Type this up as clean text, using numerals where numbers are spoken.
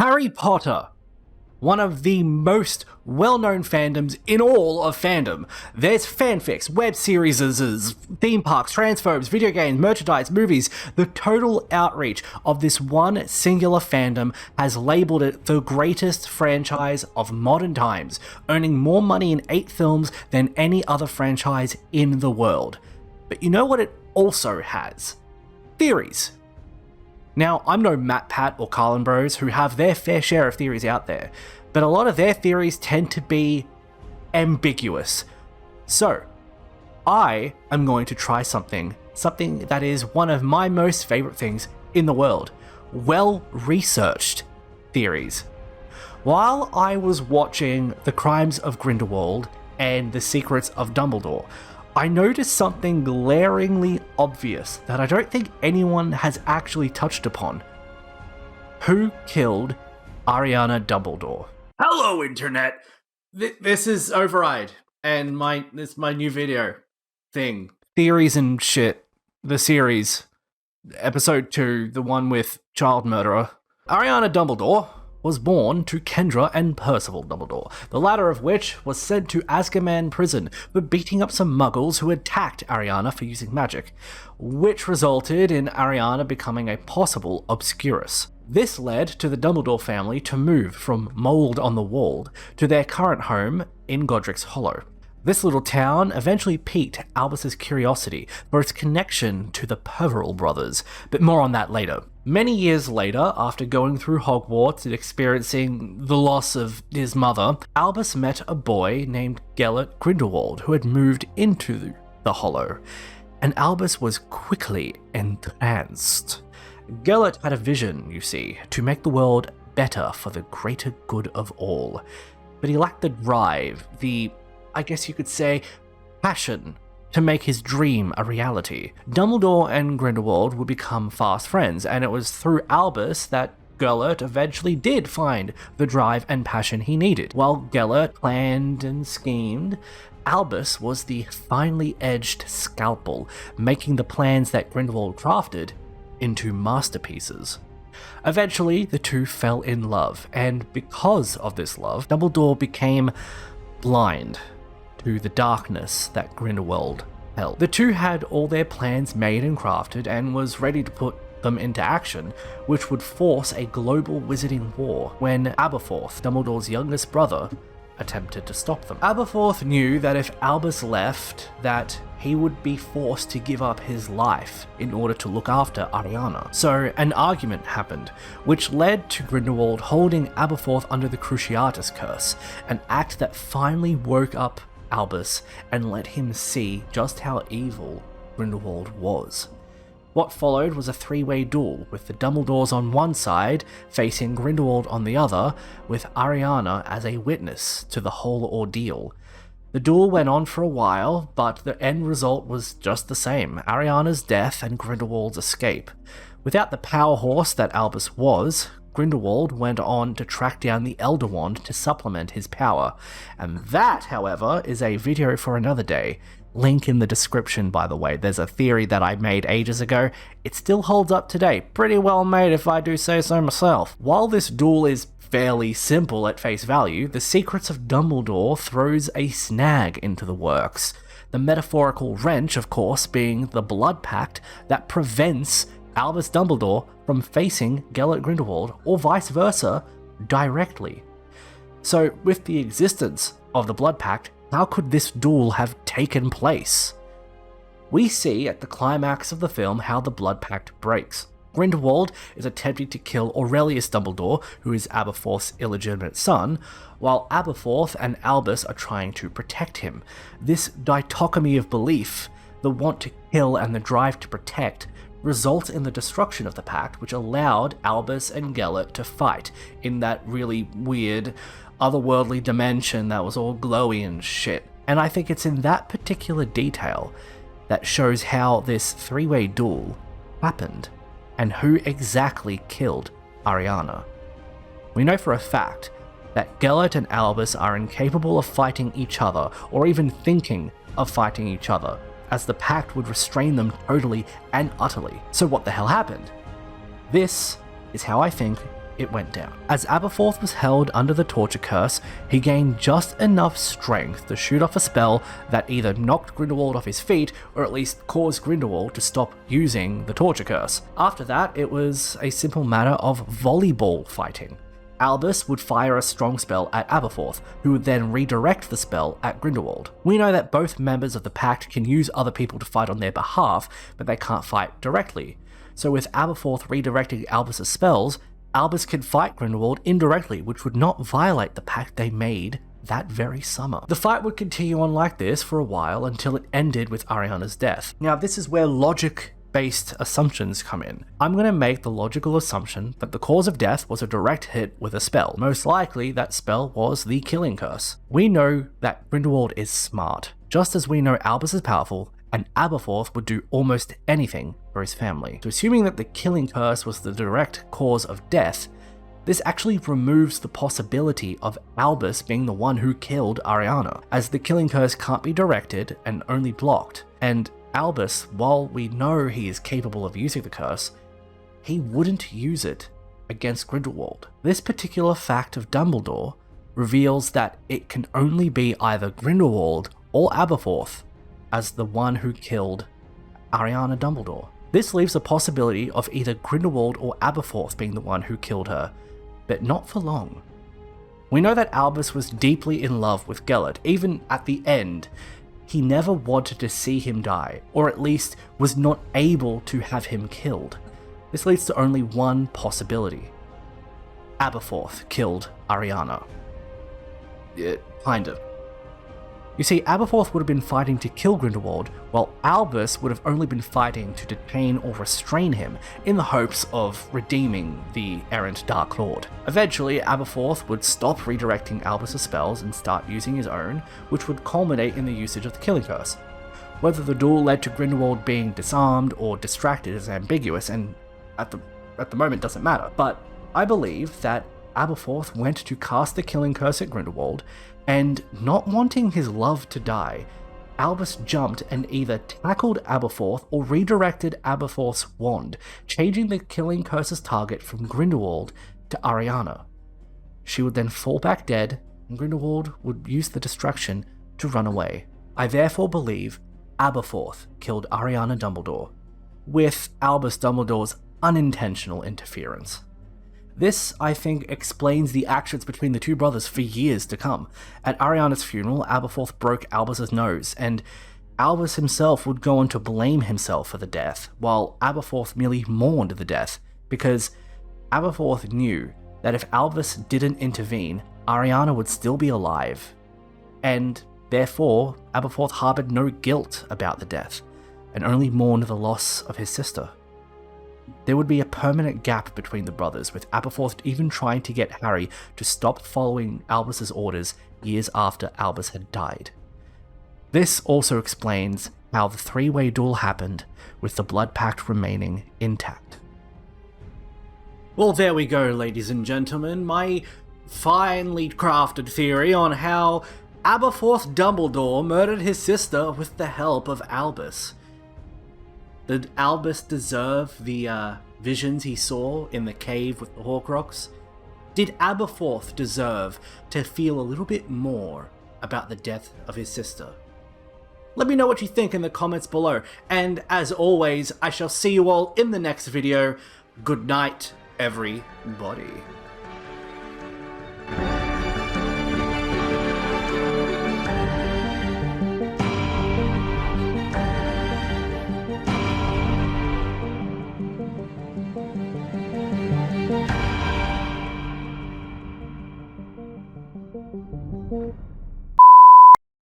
Harry Potter, one of the most well-known fandoms in all of fandom. There's fanfics, web series, theme parks, transphobes, video games, merchandise, movies. The total outreach of this one singular fandom has labelled it the greatest franchise of modern times, earning more money in 8 films than any other franchise in the world. But you know what it also has? Theories. Now, I'm no Matt Pat or Carlin Bros who have their fair share of theories out there, but a lot of their theories tend to be ambiguous. So, I am going to try something that is one of my most favourite things in the world. Well-researched theories. While I was watching The Crimes of Grindelwald and The Secrets of Dumbledore, I noticed something glaringly obvious that I don't think anyone has actually touched upon. Who killed Ariana Dumbledore? Hello, Internet! This is Override, and this is my new video thing. Theories and shit. The series. Episode 2, the one with child murderer. Ariana Dumbledore was born to Kendra and Percival Dumbledore, the latter of which was sent to Azkaban prison for beating up some muggles who attacked Ariana for using magic, which resulted in Ariana becoming a possible Obscurus. This led to the Dumbledore family to move from Mold on the Wold to their current home in Godric's Hollow. This little town eventually piqued Albus's curiosity for its connection to the Peverell brothers, but more on that later. Many years later, after going through Hogwarts and experiencing the loss of his mother, Albus met a boy named Gellert Grindelwald who had moved into the Hollow, and Albus was quickly entranced. Gellert had a vision, you see, to make the world better for the greater good of all, but he lacked the drive, I guess you could say, passion to make his dream a reality. Dumbledore and Grindelwald would become fast friends, and it was through Albus that Gellert eventually did find the drive and passion he needed. While Gellert planned and schemed, Albus was the finely edged scalpel, making the plans that Grindelwald crafted into masterpieces. Eventually, the two fell in love, and because of this love, Dumbledore became blind to the darkness that Grindelwald held. The two had all their plans made and crafted and was ready to put them into action, which would force a global wizarding war when Aberforth, Dumbledore's youngest brother, attempted to stop them. Aberforth knew that if Albus left, that he would be forced to give up his life in order to look after Ariana. So an argument happened, which led to Grindelwald holding Aberforth under the Cruciatus Curse, an act that finally woke up Albus and let him see just how evil Grindelwald was. What followed was a 3-way duel, with the Dumbledores on one side facing Grindelwald on the other, with Ariana as a witness to the whole ordeal. The duel went on for a while, but the end result was just the same: Ariana's death and Grindelwald's escape. Without the power horse that Albus was, Grindelwald went on to track down the Elder Wand to supplement his power, and that, however, is a video for another day. Link in the description, by the way. There's a theory that I made ages ago. It still holds up today. Pretty well made, if I do say so myself. While this duel is fairly simple at face value, The Secrets of Dumbledore throws a snag into the works. The metaphorical wrench, of course, being the blood pact that prevents Albus Dumbledore from facing Gellert Grindelwald, or vice versa, directly. So, with the existence of the blood pact, how could this duel have taken place? We see at the climax of the film how the blood pact breaks. Grindelwald is attempting to kill Aurelius Dumbledore, who is Aberforth's illegitimate son, while Aberforth and Albus are trying to protect him. This dichotomy of belief, the want to kill and the drive to protect, results in the destruction of the pact, which allowed Albus and Gellert to fight in that really weird, otherworldly dimension that was all glowy and shit. And I think it's in that particular detail that shows how this 3-way duel happened, and who exactly killed Ariana. We know for a fact that Gellert and Albus are incapable of fighting each other, or even thinking of fighting each other, as the pact would restrain them totally and utterly. So what the hell happened? This is how I think it went down. As Aberforth was held under the torture curse, he gained just enough strength to shoot off a spell that either knocked Grindelwald off his feet or at least caused Grindelwald to stop using the torture curse. After that, it was a simple matter of volleyball fighting. Albus would fire a strong spell at Aberforth, who would then redirect the spell at Grindelwald. We know that both members of the pact can use other people to fight on their behalf, but they can't fight directly. So with Aberforth redirecting Albus's spells, Albus could fight Grindelwald indirectly, which would not violate the pact they made that very summer. The fight would continue on like this for a while until it ended with Ariana's death. Now, this is where logic-based assumptions come in. I'm going to make the logical assumption that the cause of death was a direct hit with a spell. Most likely, that spell was the Killing Curse. We know that Grindelwald is smart, just as we know Albus is powerful, and Aberforth would do almost anything for his family. So assuming that the Killing Curse was the direct cause of death, this actually removes the possibility of Albus being the one who killed Ariana, as the Killing Curse can't be directed and only blocked. And Albus, while we know he is capable of using the curse, he wouldn't use it against Grindelwald. This particular fact of Dumbledore reveals that it can only be either Grindelwald or Aberforth as the one who killed Ariana Dumbledore. This leaves a possibility of either Grindelwald or Aberforth being the one who killed her, but not for long. We know that Albus was deeply in love with Gellert. Even at the end, he never wanted to see him die, or at least was not able to have him killed. This leads to only one possibility. Aberforth killed Ariana. Kind of. You see, Aberforth would have been fighting to kill Grindelwald, while Albus would have only been fighting to detain or restrain him, in the hopes of redeeming the errant Dark Lord. Eventually, Aberforth would stop redirecting Albus's spells and start using his own, which would culminate in the usage of the Killing Curse. Whether the duel led to Grindelwald being disarmed or distracted is ambiguous, and at the moment doesn't matter, but I believe that Aberforth went to cast the Killing Curse at Grindelwald, and not wanting his love to die, Albus jumped and either tackled Aberforth or redirected Aberforth's wand, changing the Killing Curse's target from Grindelwald to Ariana. She would then fall back dead, and Grindelwald would use the distraction to run away. I therefore believe Aberforth killed Ariana Dumbledore, with Albus Dumbledore's unintentional interference. This, I think, explains the actions between the two brothers for years to come. At Ariana's funeral, Aberforth broke Albus's nose, and Albus himself would go on to blame himself for the death, while Aberforth merely mourned the death, because Aberforth knew that if Albus didn't intervene, Ariana would still be alive, and therefore Aberforth harbored no guilt about the death, and only mourned the loss of his sister. There would be a permanent gap between the brothers, with Aberforth even trying to get Harry to stop following Albus's orders years after Albus had died. This also explains how the three-way duel happened, with the blood pact remaining intact. Well, there we go, ladies and gentlemen, my finely crafted theory on how Aberforth Dumbledore murdered his sister with the help of Albus. Did Albus deserve the visions he saw in the cave with the Horcrux? Did Aberforth deserve to feel a little bit more about the death of his sister? Let me know what you think in the comments below, and as always, I shall see you all in the next video. Good night, everybody. Thank you.